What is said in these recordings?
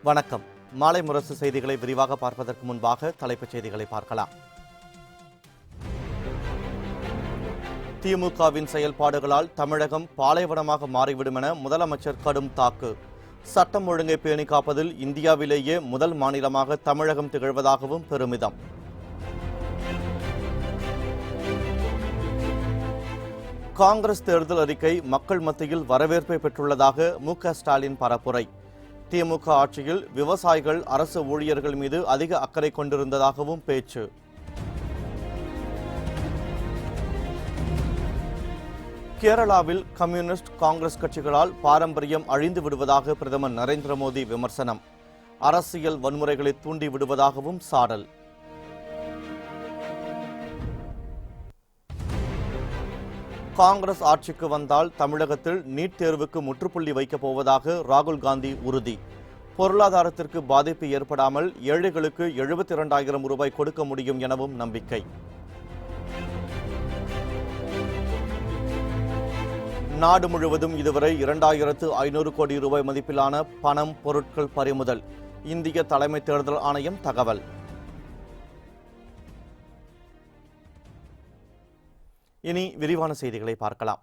வணக்கம். மாலை முரசு செய்திகளை விரிவாக பார்ப்பதற்கு முன்பாக தலைப்புச் செய்திகளை பார்க்கலாம். திமுகவின் செயல்பாடுகளால் தமிழகம் பாலைவனமாக மாறிவிடும் என முதலமைச்சர் கடும் தாக்கு. சட்டம் ஒழுங்கை பேணி காப்பதில் இந்தியாவிலேயே முதல் மாநிலமாக தமிழகம் திகழ்வதாகவும் பெருமிதம். காங்கிரஸ் தேர்தல் அறிக்கை மக்கள் மத்தியில் வரவேற்பை பெற்றுள்ளதாக மு.க. ஸ்டாலின் பரப்புரை. திமுக ஆட்சியில் விவசாயிகள் அரசு ஊழியர்கள் மீது அதிக அக்கறை கொண்டிருந்ததாகவும் பேச்சு. கேரளாவில் கம்யூனிஸ்ட் காங்கிரஸ் கட்சிகளால் பாரம்பரியம் அழிந்து விடுவதாக பிரதமர் நரேந்திர மோடி விமர்சனம். அரசியல் வன்முறைகளை தூண்டி விடுவதாகவும் சாடல். காங்கிரஸ் ஆட்சிக்கு வந்தால் தமிழகத்தில் நீட் தேர்வுக்கு முற்றுப்புள்ளி வைக்கப் போவதாக ராகுல் காந்தி உறுதி. பொருளாதாரத்திற்கு பாதிப்பு ஏற்படாமல் ஏழைகளுக்கு 72,000 ரூபாய் கொடுக்க முடியும் எனவும் நம்பிக்கை. நாடு முழுவதும் இதுவரை 2,500 கோடி ரூபாய் மதிப்பிலான பணம், பொருட்கள் பறிமுதல். இந்திய தலைமை தேர்தல் ஆணையம் தகவல். இனி விரிவான செய்திகளை பார்க்கலாம்.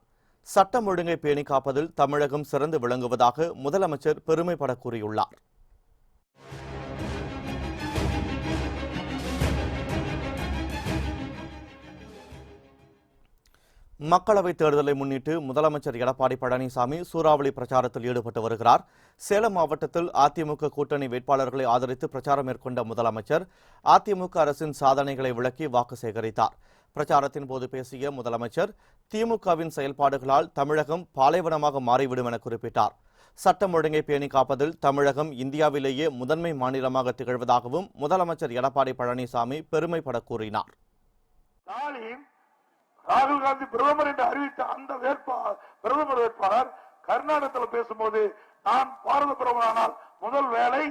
சட்டம் ஒழுங்கை பேணி காப்பதில் தமிழகம் சிறந்து விளங்குவதாக முதலமைச்சர் பெருமைப்பட கூறியுள்ளார். மக்களவைத் தேர்தலை முன்னிட்டு முதலமைச்சர் எடப்பாடி பழனிசாமி சூறாவளி பிரச்சாரத்தில் ஈடுபட்டு வருகிறார். சேலம் மாவட்டத்தில் அதிமுக கூட்டணி வேட்பாளர்களை ஆதரித்து பிரச்சாரம் மேற்கொண்ட முதலமைச்சர் அதிமுக அரசின் சாதனைகளை விளக்கி வாக்கு சேகரித்தார். பிரச்சாரத்தின் போது பேசிய முதலமைச்சர் திமுகவின் செயல்பாடுகளால் தமிழகம் பாலைவனமாக மாறிவிடும் என குறிப்பிட்டார். சட்டம் ஒழுங்கை பேணி காப்பதில் தமிழகம் இந்தியாவிலேயே முதன்மை மாநிலமாக திகழ்வதாகவும் முதலமைச்சர் எடப்பாடி பழனிசாமி பெருமைப்பட கூறினார். ராகுல் காந்தி பிரதமர் என்று அறிவித்த அந்த பிரதமர் வேட்பாளர் கர்நாடகத்தில் பேசும்போது நான் பாரத பிரதமரானால் முதல் வேலை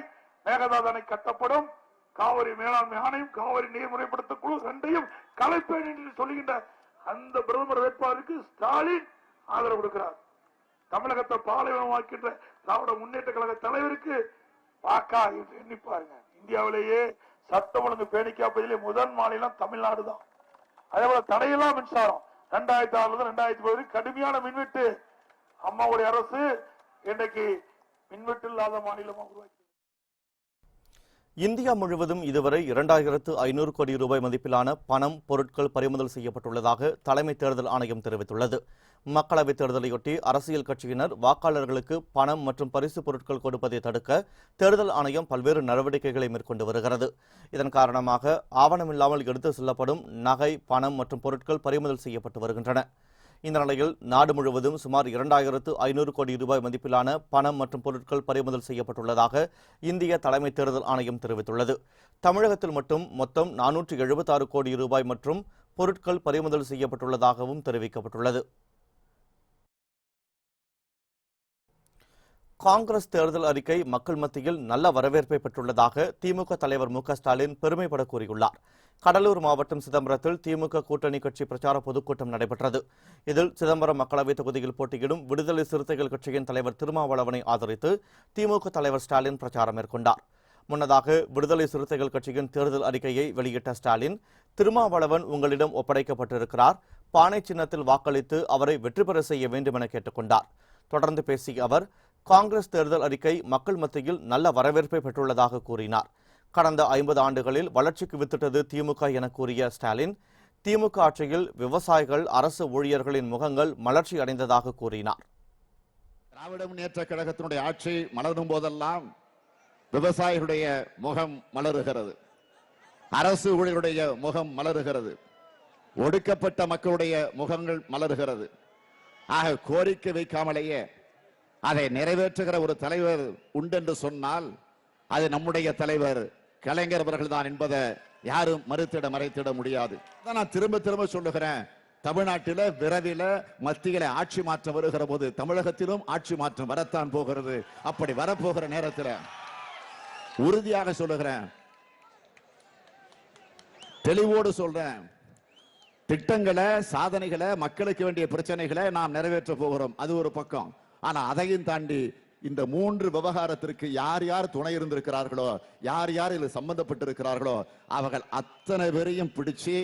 மேகதாது அணை கட்டப்படும், காவிரி மேலாண்மை ஆணையம், காவிரி நீர்முறைப்படுத்த குழு ரெண்டையும் கலைப்பேன் என்று சொல்லுகின்ற அந்த பிரதமர் வேட்பாளருக்கு ஸ்டாலின் ஆதரவு கொடுக்கிறார். தமிழகத்தை பாலைவனமாக்கின்ற திராவிட முன்னேற்ற கழக தலைவருக்கு பாக்கா எண்ணி பாருங்க. இந்தியாவிலேயே சட்டம் ஒழுங்கு பேணி காப்பதிலே முதல் மாநிலம் தமிழ்நாடு தான். அதே போல தடையில்லா மின்சாரம் 2006 2010 கடுமையான மின்வெட்டு. அம்மாவுடைய அரசு இன்றைக்கு மின்வெட்டு இல்லாத மாநிலமாக உருவாக்கி. இந்தியா முழுவதும் இதுவரை 2,500 கோடி ரூபாய் மதிப்பிலான பணம், பொருட்கள் பறிமுதல் செய்யப்பட்டுள்ளதாக தலைமை தேர்தல் ஆணையம் தெரிவித்துள்ளது. மக்களவைத் தேர்தலையொட்டி அரசியல் கட்சியினர் வாக்காளர்களுக்கு பணம் மற்றும் பரிசு பொருட்கள் கொடுப்பதை தடுக்க தேர்தல் ஆணையம் பல்வேறு நடவடிக்கைகளை மேற்கொண்டு வருகிறது. இதன் காரணமாக ஆவணமில்லாமல் எடுத்து செல்லப்படும் நகை, பணம் மற்றும் பொருட்கள் பறிமுதல் செய்யப்பட்டு வருகின்றன. இந்த நிலையில் நாடு முழுவதும் சுமார் 2,500 கோடி ரூபாய் மதிப்பிலான பணம் மற்றும் பொருட்கள் பறிமுதல் செய்யப்பட்டுள்ளதாக இந்திய தலைமை தேர்தல் ஆணையம் தெரிவித்துள்ளது. தமிழகத்தில் மட்டும் மொத்தம் 476 கோடி ரூபாய் மற்றும் பொருட்கள் பறிமுதல் செய்யப்பட்டுள்ளதாகவும் தெரிவிக்கப்பட்டுள்ளது. காங்கிரஸ் தேர்தல் அறிக்கை மக்கள் மத்தியில் நல்ல வரவேற்பை பெற்றுள்ளதாக திமுக தலைவர் மு.க. ஸ்டாலின் பெருமைப்பட கூறியுள்ளார். கடலூர் மாவட்டம் சிதம்பரத்தில் திமுக கூட்டணி கட்சி பிரச்சார பொதுக்கூட்டம் நடைபெற்றது. இதில் சிதம்பரம் மக்களவைத் தொகுதியில் போட்டியிடும் விடுதலை சிறுத்தைகள் கட்சியின் தலைவர் திருமாவளவனை ஆதரித்து திமுக தலைவர் ஸ்டாலின் பிரச்சாரம் மேற்கொண்டார். முன்னதாக விடுதலை சிறுத்தைகள் கட்சியின் தேர்தல் அறிக்கையை வெளியிட்ட ஸ்டாலின், திருமாவளவன் உங்களிடம் ஒப்படைக்கப்பட்டிருக்கிறார், பானை சின்னத்தில் வாக்களித்து அவரை வெற்றி பெற செய்ய வேண்டும் என கேட்டுக்கொண்டார். தொடர்ந்து பேசிய அவர், காங்கிரஸ் தேர்தல் அறிக்கை மக்கள் மத்தியில் நல்ல வரவேற்பை பெற்றுள்ளதாக கூறினார். கடந்த 50 ஆண்டுகளில் வளர்ச்சிக்கு வித்திட்டது திமுக என கூறிய ஸ்டாலின், திமுக ஆட்சியில் விவசாயிகள், அரசு ஊழியர்களின் முகங்கள் மலர்ச்சி அடைந்ததாக கூறினார். திராவிட முன்னேற்ற கழகத்தினுடைய ஆட்சி மலரும் போதெல்லாம் விவசாயிகளுடைய முகம் மலருகிறது, அரசு ஊழியருடைய முகம் மலருகிறது, ஒடுக்கப்பட்ட மக்களுடைய முகங்கள் மலருகிறது. ஆக கோரிக்கை வைக்காமலேயே அதை நிறைவேற்றுகிற ஒரு தலைவர் உண்டென்று சொன்னால் அது நம்முடைய தலைவர் கலைஞர் அவர்கள் தான் என்பதை யாரும் மறைத்திட முடியாது. நான் திரும்ப திரும்ப சொல்லுகிறேன், தமிழ்நாட்டில் விரைவில் மத்தியில ஆட்சி மாற்றம் வருகிற போது தமிழகத்திலும் ஆட்சி மாற்றம் வரத்தான் போகிறது. அப்படி வரப்போகிற நேரத்தில் உறுதியாக சொல்லுகிறேன், தெளிவோடு சொல்றேன், திட்டங்களை, சாதனைகளை, மக்களுக்கு வேண்டிய பிரச்சனைகளை நாம் நிறைவேற்ற போகிறோம். அது ஒரு பக்கம். ஆனா அதையும் தாண்டி இந்த 3 விவகாரத்திற்கு யார் யார் துணை இருந்திருக்கிறார்களோ, யார் யார் இதில் சம்பந்தப்பட்டிருக்கிறார்களோ அவர்கள் அத்தனை பேரையும் பிடிச்சு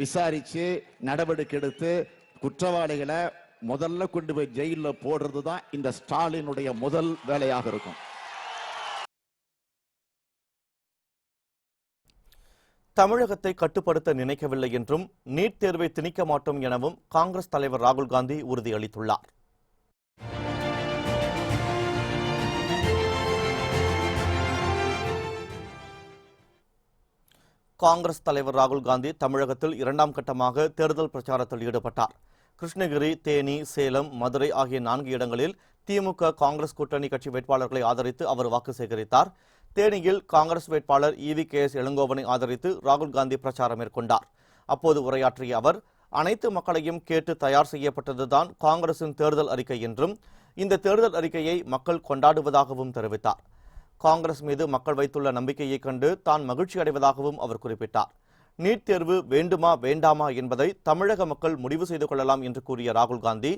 விசாரிச்சு நடவடிக்கை எடுத்து குற்றவாளிகளை முதல்ல கொண்டு போய் ஜெயில போடுறது தான் இந்த ஸ்டாலினுடைய முதல் வேலையாக இருக்கும். தமிழகத்தை கட்டுப்படுத்த நினைக்கவில்லை என்றும் நீட் தேர்வை திணிக்க மாட்டோம் எனவும் காங்கிரஸ் தலைவர் ராகுல் காந்தி உறுதியளித்துள்ளார். காங்கிரஸ் தலைவர் ராகுல் காந்தி தமிழகத்தில் 2ஆம் கட்டமாக தேர்தல் பிரச்சாரத்தில் ஈடுபட்டார். கிருஷ்ணகிரி, தேனி, சேலம், மதுரை ஆகிய 4 இடங்களில் திமுக காங்கிரஸ் கூட்டணி கட்சி வேட்பாளர்களை ஆதரித்து அவர் வாக்கு சேகரித்தார். தேனியில் காங்கிரஸ் வேட்பாளர் EVKS இளங்கோவனை ஆதரித்து ராகுல் காந்தி பிரச்சாரம் மேற்கொண்டார். அப்போது உரையாற்றிய அவர், அனைத்து மக்களையும் கேட்டு தயார் செய்யப்பட்டதுதான் காங்கிரசின் தேர்தல் அறிக்கை என்றும் இந்த தேர்தல் அறிக்கையை மக்கள் கொண்டாடுவதாகவும் தெரிவித்தார். காங்கிரஸ் மீது மக்கள் வைத்துள்ள நம்பிக்கையை கண்டு தான் மகிழ்ச்சி அடைவதாகவும் அவர் குறிப்பிட்டார். நீட் தேர்வு வேண்டுமா வேண்டாமா என்பதை தமிழக மக்கள் முடிவு செய்து கொள்ளலாம் என்று கூறிய ராகுல் காந்தி,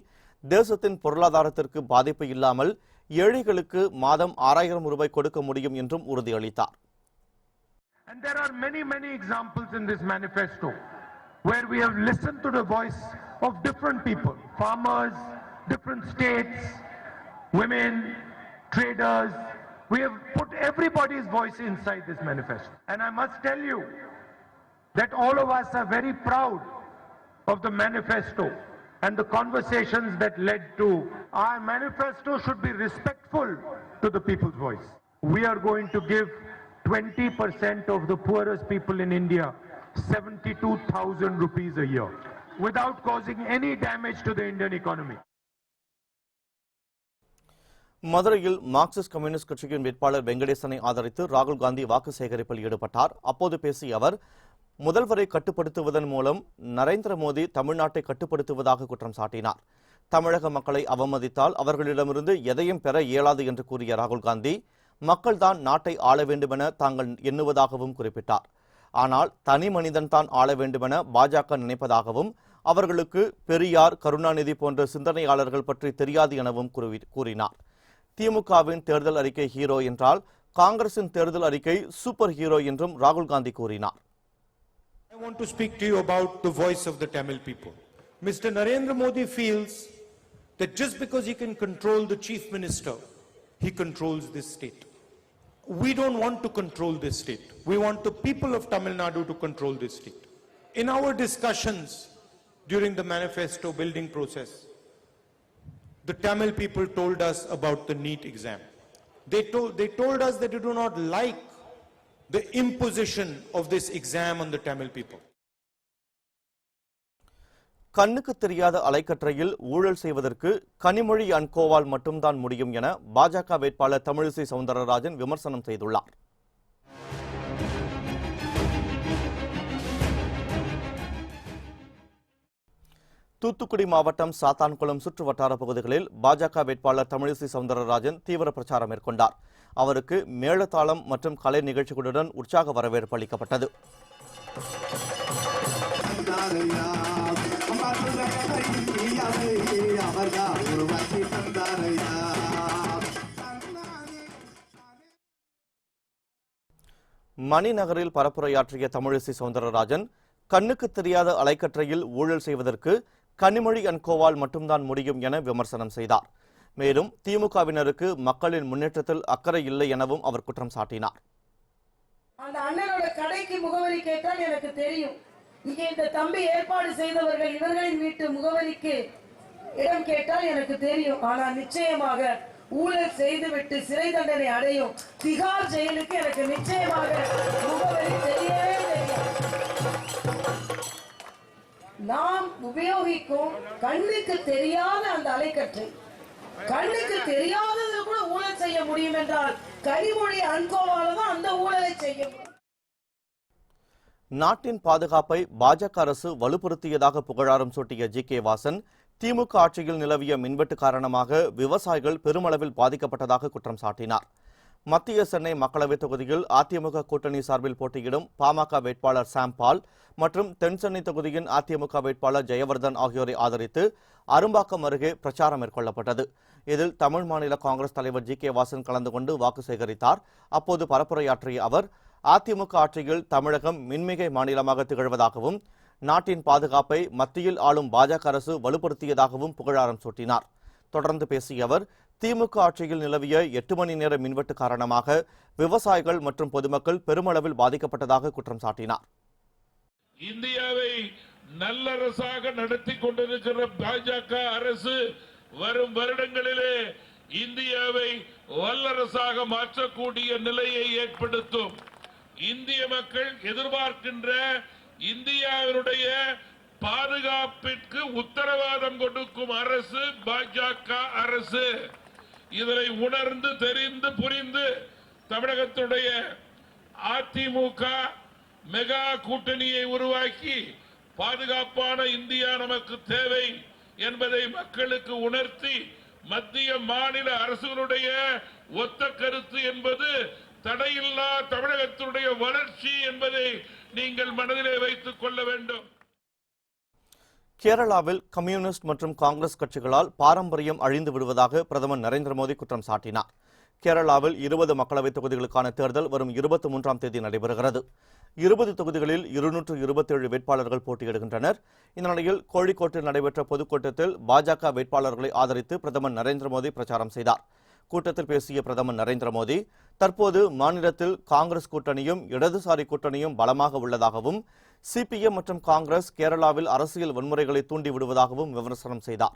தேசத்தின் பொருளாதாரத்திற்கு பாதிப்பு இல்லாமல் ஏழைகளுக்கு மாதம் 6000 ரூபாய் கொடுக்க முடியும் என்றும் உறுதியளித்தார். And there are many examples in this manifesto where we have listened to the voice of different people, farmers, different states, women, traders. We have put everybody's voice inside this manifesto. And I must tell you that all of us are very proud of the manifesto and the conversations that led to. Our manifesto should be respectful to the people's voice. We are going to give 20% of the poorest people in India 72,000 rupees a year without causing any damage to the Indian economy. மதுரையில் Marxist communist கட்சியின் வேட்பாளர் வெங்கடேசனை ஆதரித்து ராகுல் காந்தி வாக்கு சேகரிப்பில் ஈடுபட்டார். அப்போது பேசிய அவர், முதல்வரை கட்டுப்படுத்துவதன் மூலம் நரேந்திர மோடி தமிழ்நாட்டை கட்டுப்படுத்துவதாக குற்றம் சாட்டினார். தமிழக மக்களை அவமதித்தால் அவர்களிடமிருந்து எதையும் பெற இயலாது என்று கூறிய ராகுல் காந்தி, மக்கள்தான் நாட்டை ஆள வேண்டுமென தாங்கள் எண்ணுவதாகவும் குறிப்பிட்டார். ஆனால் தனி மனிதன் தான் ஆள வேண்டுமென பாஜக நினைப்பதாகவும், அவர்களுக்கு பெரியார், கருணாநிதி போன்ற சிந்தனையாளர்கள் பற்றி தெரியாது எனவும் கூறினார். திமுகவின் தேர்தல் அறிக்கை ஹீரோ என்றால் காங்கிரசின் தேர்தல் அறிக்கை சூப்பர் ஹீரோ என்றும் ராகுல் காந்தி கூறினார். I want to speak to you about the voice of the Tamil people. Mr. Narendra Modi feels that just because he can control the chief minister, he controls this state. We don't want to control this state. We want the people of Tamil Nadu to control this state. In our discussions during the manifesto building process, the Tamil people told us about the NEET exam. They told us that they do not like the imposition of this exam on the Tamil people. கண்ணுக்கு தெரியாத அலைக்கற்றையில் ஊழல் செய்வதற்கு Kanimozhi and கோவால் மட்டும்தான் முடியும் என பாஜக வேட்பாளர் தமிழிசை சவுந்தரராஜன் விமர்சனம் செய்துள்ளார். தூத்துக்குடி மாவட்டம் சாத்தான்குளம் சுற்று வட்டார பகுதிகளில் பாஜக வேட்பாளர் தமிழிசை சவுந்தரராஜன் தீவிர பிரச்சாரம் மேற்கொண்டார். அவருக்கு மேளதாளம் மற்றும் கலை நிகழ்ச்சிகளுடன் உற்சாக வரவேற்பு அளிக்கப்பட்டது. மணிநகரில் பரப்புரையாற்றிய தமிழிசை சவுந்தரராஜன், கண்ணுக்கு தெரியாத அலைக்கற்றையில் ஊழல் செய்வதற்கு கனிமொழி அண்ட் கோவால் மட்டும்தான் முடியும் என விமர்சனம் செய்தார். மேலும் திமுகவினருக்கு மக்களின் முன்னேற்றத்தில் அக்கறை இல்லை எனவும் அவர் குற்றம் சாட்டினார். அந்த அண்ணனோட கடைக்கு முகவரி கேட்டால் எனக்கு தெரியும். இங்கே இந்த தம்பி ஏற்பாடு செய்தவர்கள் இவர்களின் வீட்டு முகவரிக்கு இடம் கேட்டால் எனக்கு தெரியும். ஆனால் நிச்சயமாக ஊழல் செய்துவிட்டு சிறை தண்டனை அடையும் திகார் ஜெயிலுக்கு எனக்கு நிச்சயமாக முகவரி தெரியவே தெரியாது. நாம் உபயோகிக்கும் கண்ணுக்கு தெரியாத அந்த அலைக்கற்றை, கண்ணுக்கு தெரியாதது கூட ஊழல் செய்ய முடியும் என்றால் கனிமொழி அன்கோவால தான் அந்த ஊழலை செய்ய முடியும். நாட்டின் பாதுகாப்பை பாஜக அரசு வலுப்படுத்தியதாக புகழாரம் சூட்டிய GK வாசன், திமுக ஆட்சியில் நிலவிய மின்வெட்டு காரணமாக விவசாயிகள் பெருமளவில் பாதிக்கப்பட்டதாக குற்றம் சாட்டினார். மத்திய சென்னை மக்களவைத் தொகுதியில் அதிமுக கூட்டணி சார்பில் போட்டியிடும் பாமக வேட்பாளர் சாம் பால் மற்றும் தென் சென்னை தொகுதியின் அதிமுக வேட்பாளர் ஜெயவர்தன் ஆகியோரை ஆதரித்து அரும்பாக்கம் அருகே பிரச்சாரம் மேற்கொள்ளப்பட்டது. இதில் தமிழ் மாநில காங்கிரஸ் தலைவர் ஜி.கே. வாசன் கலந்து கொண்டு வாக்கு சேகரித்தார். அப்போது பரப்புரையாற்றிய அவர், அதிமுக ஆட்சியில் தமிழகம் மின்மிகை மாநிலமாக திகழ்வதாகவும் நாட்டின் பாதுகாப்பை மத்தியில் ஆளும் பாஜக அரசு வலுப்படுத்தியதாகவும் புகழாரம் சூட்டினார். தொடர்ந்து பேசிய அவர், திமுக ஆட்சியில் நிலவிய 8 மணி நேர மின்வெட்டு காரணமாக விவசாயிகள் மற்றும் பொதுமக்கள் பெருமளவில் பாதிக்கப்பட்டதாக குற்றம் சாட்டினார். இந்தியாவை நல்லரசாக நடத்தி கொண்டிருக்கிற பாஜக அரசு வரும் வருடங்களிலே இந்தியாவை வல்லரசாக மாற்றக்கூடிய நிலையை ஏற்படுத்தும். இந்திய மக்கள் எதிர்பார்க்கின்ற இந்தியாவினுடைய பாதுகாப்பிற்கு உத்தரவாதம் கொடுக்கும் அரசு பாஜக அரசு. இதனை உணர்ந்து தெரிந்து புரிந்து தமிழகத்துடைய அதிமுக மெகா கூட்டணியை உருவாக்கி பாதுகாப்பான இந்தியா நமக்கு தேவை என்பதை மக்களுக்கு உணர்த்தி மத்திய மாநில அரசுகளுடைய ஒத்த கருத்து என்பது தடையில்லா தமிழகத்துடைய வளர்ச்சி என்பதை நீங்கள் மனதிலே வைத்துக் கொள்ள வேண்டும். கேரளாவில் கம்யூனிஸ்ட் மற்றும் காங்கிரஸ் கட்சிகளால் பாரம்பரியம் அழிந்து விடுவதாக பிரதமர் நரேந்திர மோடி குற்றம் சாட்டினார். கேரளாவில் 20 மக்களவைத் தொகுதிகளுக்கான தேர்தல் வரும் 23ஆம் தேதி நடைபெறுகிறது. 20 தொகுதிகளில் 227 வேட்பாளர்கள் போட்டியிடுகின்றனர். இந்த நிலையில் கோழிக்கோட்டில் நடைபெற்ற பொதுக்கூட்டத்தில் பாஜக வேட்பாளர்களை ஆதரித்து பிரதமர் நரேந்திர மோடி பிரச்சாரம் செய்தார். கூட்டத்தில் பேசிய பிரதமர் நரேந்திர மோடி, தற்போது மாநிலத்தில் காங்கிரஸ் கூட்டணியும் இடதுசாரி கூட்டணியும் பலமாக உள்ளதாகவும் சிபிஎம் மற்றும் காங்கிரஸ் கேரளாவில் அரசியல் வன்முறைகளை தூண்டிவிடுவதாகவும் விமர்சனம் செய்தார்.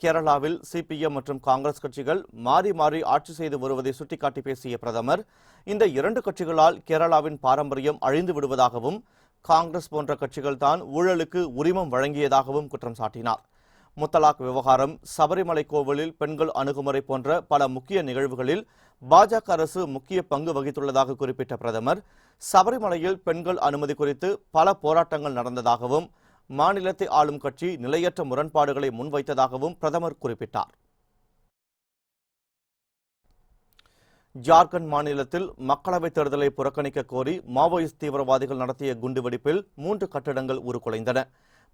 கேரளாவில் சிபிஎம் மற்றும் காங்கிரஸ் கட்சிகள் மாறி மாறி ஆட்சி செய்து வருவதை சுட்டிக்காட்டி பேசிய பிரதமர், இந்த 2 கட்சிகளால் கேரளாவின் பாரம்பரியம் அழிந்து விடுவதாகவும் காங்கிரஸ் போன்ற கட்சிகள் தான் ஊழலுக்கு உரிமம் வழங்கியதாகவும் குற்றம் சாட்டினார். முத்தலாக் விவகாரம், சபரிமலை கோவிலில் பெண்கள் அணுகுமுறை போன்ற பல முக்கிய நிகழ்வுகளில் பாஜக அரசு முக்கிய பங்கு வகித்துள்ளதாக குறிப்பிட்ட பிரதமர், சபரிமலையில் பெண்கள் அனுமதி குறித்து பல போராட்டங்கள் நடந்ததாகவும் மாநிலத்தை ஆளும் கட்சி நிலையற்ற முரண்பாடுகளை முன்வைத்ததாகவும் பிரதமர் குறிப்பிட்டார். ஜார்க்கண்ட் மாநிலத்தில் மக்களவைத் தேர்தலை புறக்கணிக்க கோரி மாவோயிஸ்ட் தீவிரவாதிகள் நடத்திய குண்டுவெடிப்பில் 3 கட்டடங்கள் உருக்குலைந்தன.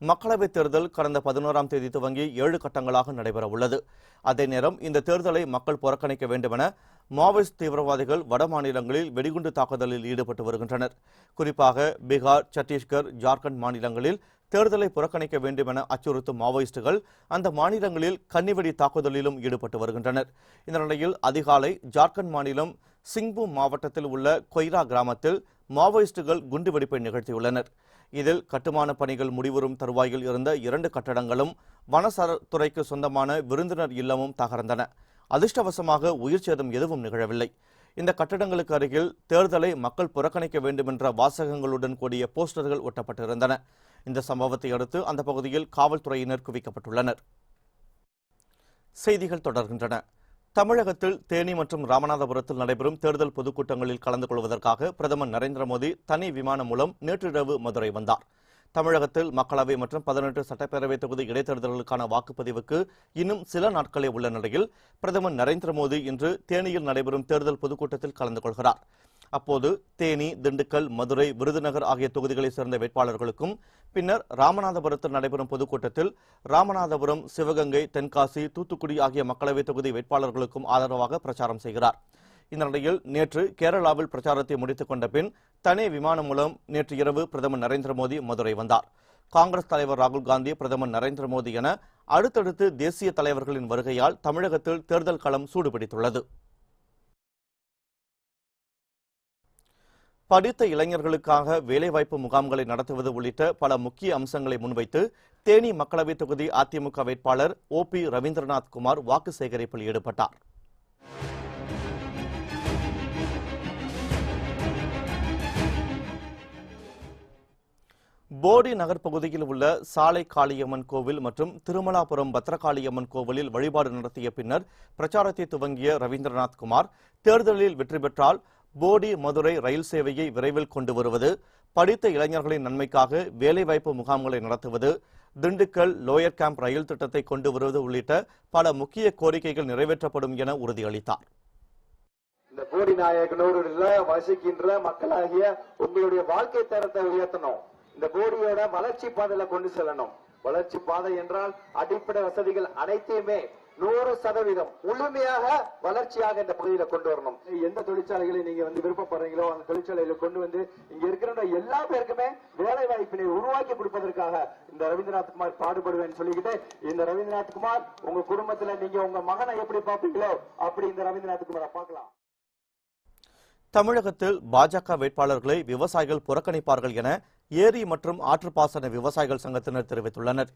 மக்களவைத் தேர்தல் கடந்த 11ஆம் தேதி துவங்கி 7 கட்டங்களாக நடைபெற உள்ளது. அதே நேரம் இந்த தேர்தலை மக்கள் புறக்கணிக்க வேண்டுமென மாவோயிஸ்ட் தீவிரவாதிகள் வட மாநிலங்களில் வெடிகுண்டு தாக்குதலில் ஈடுபட்டு வருகின்றனர். குறிப்பாக பீகார், சத்தீஸ்கர், ஜார்க்கண்ட் மாநிலங்களில் தேர்தலை புறக்கணிக்க வேண்டும் என அச்சுறுத்தும் மாவோயிஸ்டுகள் அந்த மாநிலங்களில் கன்னிவெடி தாக்குதலிலும் ஈடுபட்டு வருகின்றனர். இந்த நிலையில் அதிகாலை ஜார்க்கண்ட் மாநிலம் சிங்பூம் மாவட்டத்தில் உள்ள கொய்ரா கிராமத்தில் மாவோயிஸ்டுகள் குண்டுவெடிப்பை நிகழ்த்தியுள்ளனர். இதில் கட்டுமான பணிகள் முடிவுறும் தருவாயில் இருந்த 2 கட்டடங்களும் வனத்துறைக்கு சொந்தமான விருந்தினர் இல்லமும் தகர்ந்தன. அதிர்ஷ்டவசமாக உயிர் சேதம் எதுவும் நிகழவில்லை. இந்த கட்டடங்களுக்கு அருகில் தேர்தலை மக்கள் புறக்கணிக்க வேண்டும் என்ற வாசகங்களுடன் கூடிய போஸ்டர்கள் ஒட்டப்பட்டிருந்தன. இந்த சம்பவத்தை அடுத்து அந்த பகுதியில் காவல்துறையினர் குவிக்கப்பட்டுள்ளனர். செய்திகள் தொடர்கின்றன. தமிழகத்தில் தேனி மற்றும் ராமநாதபுரத்தில் நடைபெறும் தேர்தல் பொதுக்கூட்டங்களில் கலந்து கொள்வதற்காக பிரதமர் நரேந்திர மோடி தனி விமானம் மூலம் நேற்றிரவு மதுரை வந்தார். தமிழகத்தில் மக்களவை மற்றும் 18 சட்டப்பேரவை தொகுதி இடைத்தேர்தல்களுக்கான வாக்குப்பதிவுக்கு இன்னும் சில நாட்களே உள்ள நிலையில் பிரதமர் நரேந்திர மோடி இன்று தேனியில் நடைபெறும் தேர்தல் பொதுக்கூட்டத்தில் கலந்து கொள்கிறார். அப்போது தேனி, திண்டுக்கல், மதுரை, விருதுநகர் ஆகிய தொகுதிகளைச் சேர்ந்த வேட்பாளர்களுக்கும், பின்னர் ராமநாதபுரத்தில் நடைபெறும் பொதுக்கூட்டத்தில் ராமநாதபுரம், சிவகங்கை, தென்காசி, தூத்துக்குடி ஆகிய மக்களவைத் தொகுதி வேட்பாளர்களுக்கும் ஆதரவாக பிரச்சாரம் செய்கிறார். இந்த நிலையில் நேற்று கேரளாவில் பிரச்சாரத்தை முடித்துக் கொண்ட பின் தனி விமானம் மூலம் நேற்று இரவு பிரதமர் நரேந்திர மோடி மதுரை வந்தார். காங்கிரஸ் தலைவர் ராகுல் காந்தி, பிரதமர் நரேந்திர மோடி என அடுத்தடுத்து தேசிய தலைவர்களின் வருகையால் தமிழகத்தில் தேர்தல் களம் சூடுபிடித்துள்ளது. படித்த இளைஞர்களுக்காக வேலைவாய்ப்பு முகாம்களை நடத்துவது உள்ளிட்ட பல முக்கிய அம்சங்களை முன்வைத்து தேனி மக்களவைத் தொகுதி அதிமுக வேட்பாளர் OP ரவீந்திரநாத் குமார் வாக்கு சேகரிப்பில் ஈடுபட்டார். போடி நகர் பகுதியில் உள்ள சாலை காளியம்மன் கோவில் மற்றும் திருமலாபுரம் பத்ரகாளியம்மன் கோவிலில் வழிபாடு நடத்திய பின்னர் பிரச்சாரத்தை துவங்கிய ரவீந்திரநாத் குமார், தேர்தலில் வெற்றி பெற்றால் போடி மதுரை ரயில் சேவையை விரைவில் கொண்டு வருவது, படித்த இளைஞர்களின் நன்மைக்காக வேலைவாய்ப்பு முகாம்களை நடத்துவது, திண்டுக்கல் லோயர் கேம்ப் ரயில் திட்டத்தை கொண்டு வருவது உள்ளிட்ட பல முக்கிய கோரிக்கைகள் நிறைவேற்றப்படும் என உறுதியளித்தார். இந்த போடி நாயகனூரில் வசிக்கின்ற மக்களாகிய உங்களுடைய வாழ்க்கை தரத்தை உயர்த்தணும். இந்த போடியோட வளர்ச்சி பாதையில கொண்டு செல்லணும். வளர்ச்சி பாதை என்றால் அடிப்படை வசதிகள் அனைத்தையுமே 100% முழுமையாக வளர்ச்சியாக இந்த பகுதியில கொண்டு வரணும். எந்த தொழிற்சாலைகளை நீங்க விருப்பப்படுறீங்களோ அந்த தொழிற்சாலையில கொண்டு வந்து இங்க இருக்கிற எல்லா பேருக்குமே வேலை வாய்ப்பினை உருவாக்கி கொடுப்பதற்காக இந்த ரவீந்திரநாத் குமார் பாடுபடுவேன்னு சொல்லிக்கிட்டு, இந்த ரவீந்திரநாத் குமார் உங்க குடும்பத்துல நீங்க உங்க மகனை எப்படி பார்ப்பீங்களோ அப்படி இந்த ரவீந்திரநாத் குமாரை பார்க்கலாம். தமிழகத்தில் பாஜக வேட்பாளர்களை விவசாயிகள் புறக்கணிப்பார்கள் என ஏரி மற்றும் ஆற்றுப்பாசன விவசாயிகள் சங்கத்தினர் தெரிவித்துள்ளனர்.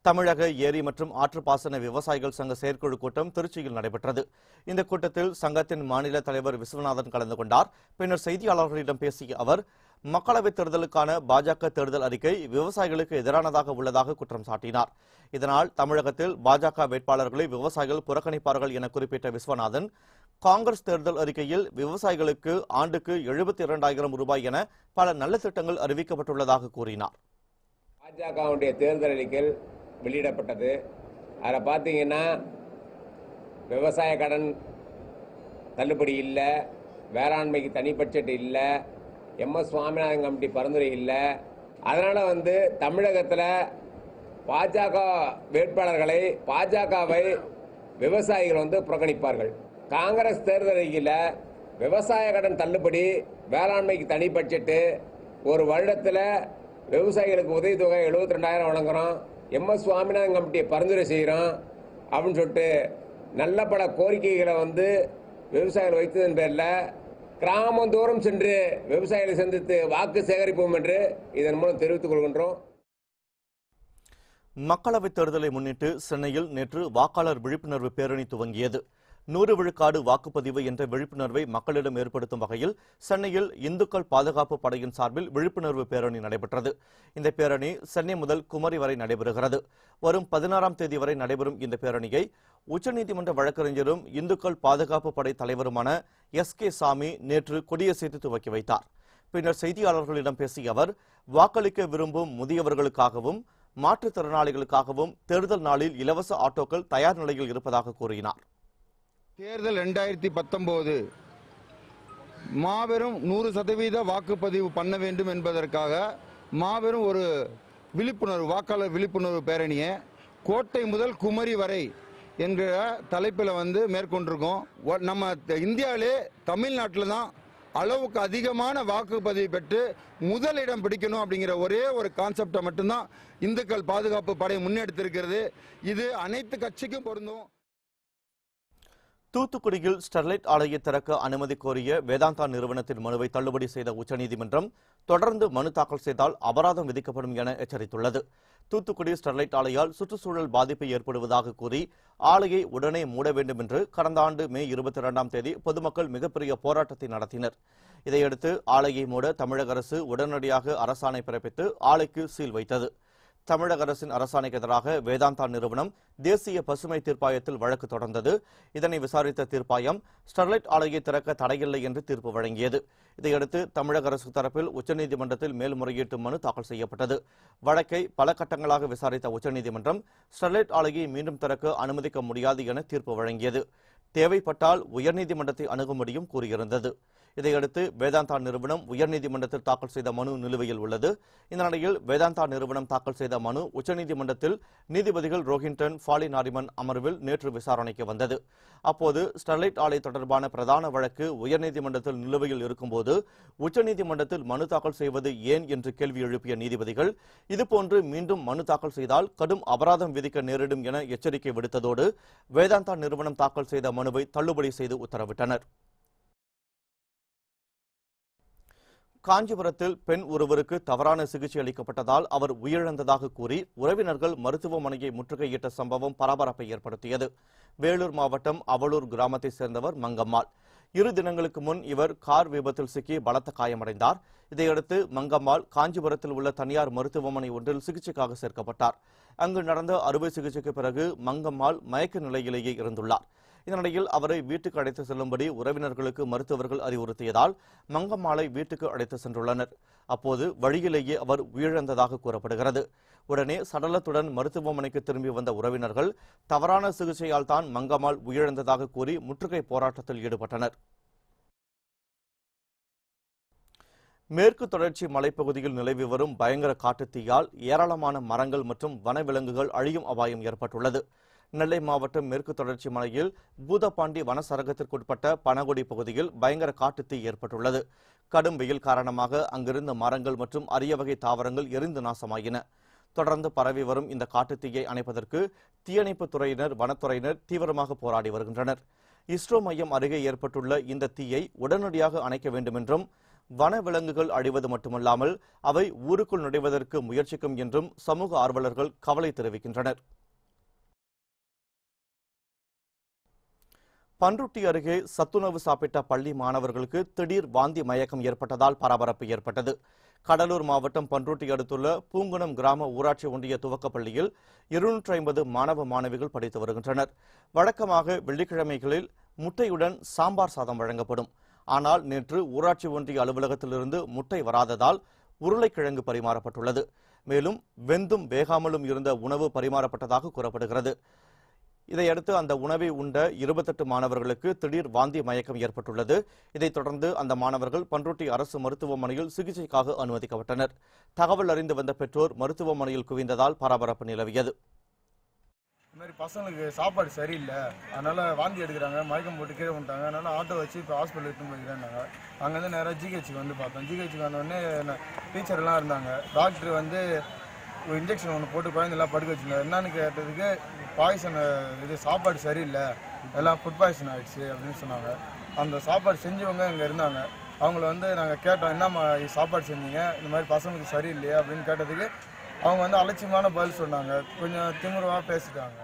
தமிழக ஏரி மற்றும் ஆற்றுப்பாசன விவசாயிகள் சங்க செயற்குழு கூட்டம் திருச்சியில் நடைபெற்றது. இந்த கூட்டத்தில் சங்கத்தின் மாநில தலைவர் விஸ்வநாதன் கலந்து கொண்டார். பின்னர் செய்தியாளர்களிடம் பேசிய அவர், மக்களவைத் தேர்தலுக்கான பாஜக தேர்தல் அறிக்கை விவசாயிகளுக்கு எதிரானதாக உள்ளதாக குற்றம் சாட்டினார். இதனால் தமிழகத்தில் பாஜக வேட்பாளர்களை விவசாயிகள் புறக்கணிப்பார்கள் என குறிப்பிட்ட விஸ்வநாதன், காங்கிரஸ் தேர்தல் அறிக்கையில் விவசாயிகளுக்கு ஆண்டுக்கு 72,000 ரூபாய் என பல நல்ல திட்டங்கள் அறிவிக்கப்பட்டுள்ளதாக கூறினார். பாஜகவுடைய தேர்தல் அறிக்கை வெளியிடப்பட்டது. அதில் பார்த்தீங்கன்னா விவசாய கடன் தள்ளுபடி இல்லை, வேளாண்மைக்கு தனி பட்ஜெட் இல்லை, MS சுவாமிநாதன் கமிட்டி பரிந்துரை இல்லை. அதனால் தமிழகத்தில் பாஜக வேட்பாளர்களை பாஜகவை விவசாயிகள் புறக்கணிப்பார்கள். காங்கிரஸ் தேர்தல் அறிக்கையில் விவசாய கடன் தள்ளுபடி, வேளாண்மைக்கு தனி பட்ஜெட்டு, ஒரு வருடத்தில் விவசாயிகளுக்கு உதவித்தொகை 72,000 வழங்குறோம், MS சுவாமிநாதன் கமிட்டியை பரிந்துரை செய்கிறோம் அப்படின்னு சொல்லிட்டு நல்ல பல கோரிக்கைகளை விவசாயிகள் வைத்ததன் பேரில் கிராமந்தோறும் சென்று விவசாயிகளை சந்தித்து வாக்கு சேகரிப்போம் என்று இதன் மூலம் தெரிவித்துக் கொள்கின்றோம். மக்களவைத் தேர்தலை முன்னிட்டு சென்னையில் நேற்று வாக்காளர் விழிப்புணர்வு பேரணி துவங்கியது. 100 விழுக்காடு வாக்குப்பதிவு என்ற விழிப்புணர்வை மக்களிடம் ஏற்படுத்தும் வகையில் சென்னையில் இந்துக்கள் பாதுகாப்பு படையின் சார்பில் விழிப்புணர்வு பேரணி நடைபெற்றது. இந்த பேரணி சென்னை முதல் குமரி வரை நடைபெறுகிறது. வரும் 16ஆம் தேதி வரை நடைபெறும் இந்த பேரணியை உச்சநீதிமன்ற வழக்கறிஞரும் இந்துக்கள் பாதுகாப்பு படை தலைவருமான SK சாமி நேற்று கொடியசைத்து துவக்கி வைத்தார். பின்னர் செய்தியாளர்களிடம் பேசிய அவர், வாக்களிக்க விரும்பும் முதியவர்களுக்காகவும் மாற்றுத்திறனாளிகளுக்காகவும் தேர்தல் நாளில் இலவச ஆட்டோக்கள் தயார் நிலையில் இருப்பதாக கூறினார். தேர்தல் 2019 மாபெரும் 100% வாக்குப்பதிவு பண்ண வேண்டும் என்பதற்காக மாபெரும் ஒரு விழிப்புணர்வு, வாக்காளர் விழிப்புணர்வு பேரணியை கோட்டை முதல் குமரி வரை என்கிற தலைப்பில் மேற்கொண்டிருக்கோம். நம்ம இந்தியாவிலே தமிழ்நாட்டில் தான் அளவுக்கு அதிகமான வாக்குப்பதிவு பெற்று முதலிடம் பிடிக்கணும் அப்படிங்கிற ஒரே ஒரு கான்செப்டை மட்டும்தான் இந்துக்கள் பாதுகாப்பு படை முன்னெடுத்திருக்கிறது. இது அனைத்து கட்சிக்கும் பொருந்தும். தூத்துக்குடியில் ஸ்டெர்லைட் ஆலையை திறக்க அனுமதி கோரிய வேதாந்தா நிறுவனத்தின் மனுவை தள்ளுபடி செய்த உச்சநீதிமன்றம் தொடர்ந்து மனு தாக்கல் செய்தால் அபராதம் விதிக்கப்படும் என எச்சரித்துள்ளது. தூத்துக்குடி ஸ்டெர்லைட் ஆலையால் சுற்றுச்சூழல் பாதிப்பு ஏற்படுவதாக கூறி ஆலையை உடனே மூட வேண்டும் என்று கடந்த ஆண்டு மே 22ஆம் தேதி பொதுமக்கள் மிகப்பெரிய போராட்டத்தை நடத்தினர். இதையடுத்து ஆலையை மூட தமிழக அரசு உடனடியாக அரசாணை பிறப்பித்து ஆலைக்கு சீல் வைத்தது. தமிழக அரசின் அரசாணைக்கு எதிராக வேதாந்தா நிறுவனம் தேசிய பசுமை தீர்ப்பாயத்தில் வழக்கு தொடர்ந்தது. இதனை விசாரித்த தீர்ப்பாயம் ஸ்டெர்லைட் ஆலையை திறக்க தடையில்லை என்று தீர்ப்பு வழங்கியது. இதையடுத்து தமிழக அரசு தரப்பில் உச்சநீதிமன்றத்தில் மேல்முறையீட்டு மனு தாக்கல் செய்யப்பட்டது. வழக்கை பல கட்டங்களாக விசாரித்த உச்சநீதிமன்றம் ஸ்டெர்லைட் ஆலையை மீண்டும் திறக்க அனுமதிக்க முடியாது என தீர்ப்பு வழங்கியது. தேவைப்பட்டால் உயர்நீதிமன்றத்தை அணுகும்படியும் கூறியிருந்தது. இதையடுத்து வேதாந்தா நிறுவனம் உயர்நீதிமன்றத்தில் தாக்கல் செய்த மனு நிலுவையில் உள்ளது. இந்த நிலையில் வேதாந்தா நிறுவனம் தாக்கல் செய்த மனு உச்சநீதிமன்றத்தில் நீதிபதிகள் ரோஹின்டன், ஃபாலி நாரிமன் அமர்வில் நேற்று விசாரணைக்கு வந்தது. அப்போது ஸ்டெர்லைட் ஆலை தொடர்பான பிரதான வழக்கு உயர்நீதிமன்றத்தில் நிலுவையில் இருக்கும்போது உச்சநீதிமன்றத்தில் மனு தாக்கல் செய்வது ஏன் என்று கேள்வி எழுப்பிய நீதிபதிகள், இதுபோன்று மீண்டும் மனு தாக்கல் செய்தால் கடும் அபராதம் விதிக்க நேரிடும் என எச்சரிக்கை விடுத்ததோடு வேதாந்தா நிறுவனம் தாக்கல் செய்த மனுவை தள்ளுபடி செய்து உத்தரவிட்டனர். காஞ்சிபுரத்தில் பெண் ஒருவருக்கு தவறான சிகிச்சை அளிக்கப்பட்டதால் அவர் உயிரிழந்ததாக கூறி உறவினர்கள் மருத்துவமனையை முற்றுகையிட்ட சம்பவம் பரபரப்பை ஏற்படுத்தியது. வேலூர் மாவட்டம் அவலூர் கிராமத்தைச் சேர்ந்தவர் மங்கம்மாள். 2 தினங்களுக்கு முன் இவர் கார் விபத்தில் சிக்கி பலத்த காயமடைந்தார். இதையடுத்து மங்கம்மாள் காஞ்சிபுரத்தில் உள்ள தனியார் மருத்துவமனை ஒன்றில் சிகிச்சைக்காக சேர்க்கப்பட்டார். அங்கு நடந்த அறுவை சிகிச்சைக்கு பிறகு மங்கம்மாள் மயக்க நிலையிலேயே இருந்துள்ளார். இதனிடையில் அவரை வீட்டுக்கு அழைத்து செல்லும்படி உறவினர்களுக்கு மருத்துவர்கள் அறிவுறுத்தியதால் மங்கம்மாளை வீட்டுக்கு அழைத்து சென்றுள்ளனர். அப்போது வழியிலேயே அவர் உயிரிழந்ததாக கூறப்படுகிறது. உடனே சடலத்துடன் மருத்துவமனைக்கு திரும்பி வந்த உறவினர்கள் தவறான சிகிச்சையால் தான் மங்கம்மாள் உயிரிழந்ததாக கூறி முற்றுகை போராட்டத்தில் ஈடுபட்டனர். மேற்கு தொடர்ச்சி மலைப்பகுதியில் நிலவி வரும் பயங்கர காட்டுத்தீயால் ஏராளமான மரங்கள் மற்றும் வனவிலங்குகள் அழியும் அபாயம் ஏற்பட்டுள்ளது. நெல்லை மாவட்டம் மேற்கு தொடர்ச்சி மலையில் பூதப்பாண்டி வனசரகத்திற்குட்பட்ட பனகுடி பகுதியில் பயங்கர காட்டுத்தீ ஏற்பட்டுள்ளது. கடும் வெயில் காரணமாக அங்கிருந்த மரங்கள் மற்றும் அரிய வகை தாவரங்கள் எரிந்து நாசமாயின. தொடர்ந்து பரவி வரும் இந்த காட்டுத்தீயை அணைப்பதற்கு தீயணைப்புத் துறையினர், வனத்துறையினர் தீவிரமாக போராடி வருகின்றனர். இஸ்ரோ மையம் அருகே ஏற்பட்டுள்ள இந்த தீயை உடனடியாக அணைக்க வேண்டும் என்றும், வனவிலங்குகள் அழிவது மட்டுமல்லாமல் அவை ஊருக்குள் நுழைவதற்கு முயற்சிக்கும் என்றும் சமூக ஆர்வலர்கள் கவலை தெரிவிக்கின்றனர். பன்ருட்டி அருகே சத்துணவு சாப்பிட்ட பள்ளி மாணவர்களுக்கு திடீர் வாந்தி மயக்கம் ஏற்பட்டதால் பரபரப்பு ஏற்பட்டது. கடலூர் மாவட்டம் பன்ருட்டி அடுத்துள்ள பூங்குணம் கிராம ஊராட்சி ஒன்றிய துவக்கப்பள்ளியில் 250 மாணவ மாணவிகள் படித்து வருகின்றனர். வழக்கமாக வெள்ளிக்கிழமைகளில் முட்டையுடன் சாம்பார் சாதம் வழங்கப்படும். ஆனால் நேற்று ஊராட்சி ஒன்றிய அலுவலகத்திலிருந்து முட்டை வராததால் உருளைக்கிழங்கு பரிமாறப்பட்டுள்ளது. மேலும் வெந்தும் வேகாமலும் இருந்த உணவு பரிமாறப்பட்டதாக கூறப்படுகிறது. இதையடுத்து அந்த உணவை உண்ட 28 மாணவர்களுக்கு திடீர் வாந்தி மயக்கம் ஏற்பட்டுள்ளது. இதைத் தொடர்ந்து அந்த மாணவர்கள் பன்ருட்டி அரசு மருத்துவமனையில் சிகிச்சைக்காக அனுமதிக்கப்பட்டனர். தகவல் அறிந்து வந்த பெற்றோர் மருத்துவமனையில் குவிந்ததால் பரபரப்பு நிலவியது. இந்த மாதிரி பசங்களுக்கு சாப்பாடு சரியில்லை, அதனால வாந்தி எடுக்கிறாங்க, மயக்கம் போட்டு கீழே விட்டாங்க. அதனால ஆட்டோ வச்சு இப்போ ஹாஸ்பிட்டல் எடுத்துன்னு போயிருக்காங்க. அங்கேருந்து நேராக ஜிஹெச்சுக்கு வந்து பார்த்தோம். ஜிஹெச்சுக்கு வந்தோடனே டீச்சர்லாம் இருந்தாங்க. டாக்டர் வந்து ஒரு இன்ஜெக்ஷன் ஒன்று போட்டு குழந்தைலாம் படுக்க வச்சுருந்தாங்க. என்னன்னு கேட்டதுக்கு பாய்சன், இது சாப்பாடு சரியில்லை, எல்லாம் ஃபுட் பாய்சன் ஆகிடுச்சு அப்படின்னு சொன்னாங்க. அந்த சாப்பாடு செஞ்சவங்க இங்கே இருந்தாங்க. அவங்கள வந்து நாங்கள் கேட்டோம், என்னம்மா சாப்பாடு செஞ்சீங்க, இந்த மாதிரி பசங்களுக்கு சரியில்லையா அப்படின்னு கேட்டதுக்கு அவங்க வந்து அலட்சியமான பதில் சொன்னாங்க. கொஞ்சம் திமிரமாக பேசிட்டாங்க.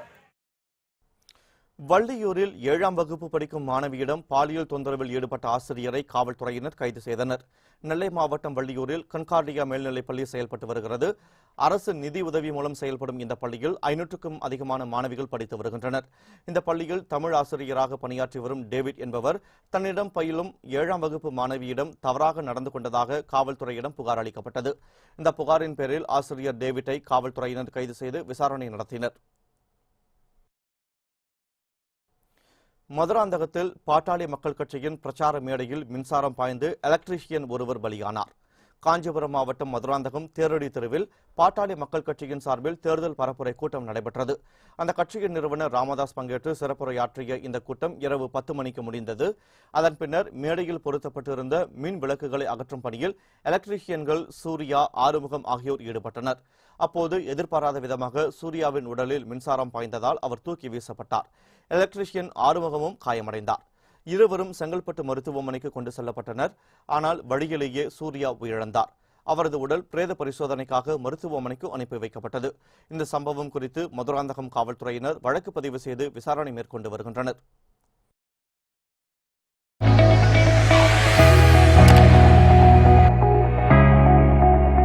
வள்ளியூரில் 7ஆம் வகுப்பு படிக்கும் மாணவியிடம் பாலியல் தொந்தரவில் ஈடுபட்ட ஆசிரியரை காவல்துறையினர் கைது செய்தனர். நெல்லை மாவட்டம் வள்ளியூரில் கண்கார்டியா மேல்நிலைப்பள்ளி செயல்பட்டு வருகிறது. அரசு நிதி உதவி மூலம் செயல்படும் இந்த பள்ளியில் 500க்கும் அதிகமான மாணவிகள் படித்து வருகின்றனர். இந்த பள்ளியில் தமிழ் ஆசிரியராக பணியாற்றி வரும் டேவிட் என்பவர் தன்னிடம் பயிலும் 7ஆம் வகுப்பு மாணவியிடம் தவறாக நடந்து கொண்டதாக காவல்துறையிடம் புகார் அளிக்கப்பட்டது. இந்த புகாரின் பேரில் ஆசிரியர் டேவிட்டை காவல்துறையினர் கைது செய்து விசாரணை நடத்தினர். மதுராந்தகத்தில் பாட்டாளி மக்கள் கட்சியின் பிரச்சார மேடையில் மின்சாரம் பாய்ந்து எலக்ட்ரீஷியன் ஒருவர் பலியானார். காஞ்சிபுரம் மாவட்டம் மதுராந்தகம் தேரடி தெருவில் பாட்டாளி மக்கள் கட்சியின் சார்பில் தேர்தல் பரப்புரை கூட்டம் நடைபெற்றது. அந்த கட்சியின் நிறுவனர் ராமதாஸ் பங்கேற்று சிறப்புரையாற்றிய இந்த கூட்டம் இரவு 10 மணிக்கு முடிந்தது. அதன் பின்னர் மேடையில் பொருத்தப்பட்டிருந்த மின் விளக்குகளை அகற்றும் பணியில் எலக்ட்ரீஷியன்கள் சூர்யா, ஆறுமுகம் ஆகியோர் ஈடுபட்டனர். அப்போது எதிர்பாராத விதமாக சூர்யாவின் உடலில் மின்சாரம் பாய்ந்ததால் அவர் தூக்கி வீசப்பட்டார். எலக்ட்ரீஷியன் ஆறுமுகமும் காயமடைந்தார். இருவரும் செங்கல்பட்டு மருத்துவமனைக்கு கொண்டு செல்லப்பட்டனர். ஆனால் வழியிலேயே சூர்யா உயிரிழந்தார். அவரது உடல் பிரேத பரிசோதனைக்காக மருத்துவமனைக்கு அனுப்பி வைக்கப்பட்டது. இந்த சம்பவம் குறித்து மதுராந்தகம் காவல்துறையினர் வழக்கு பதிவு செய்து விசாரணை மேற்கொண்டு வருகின்றனர்.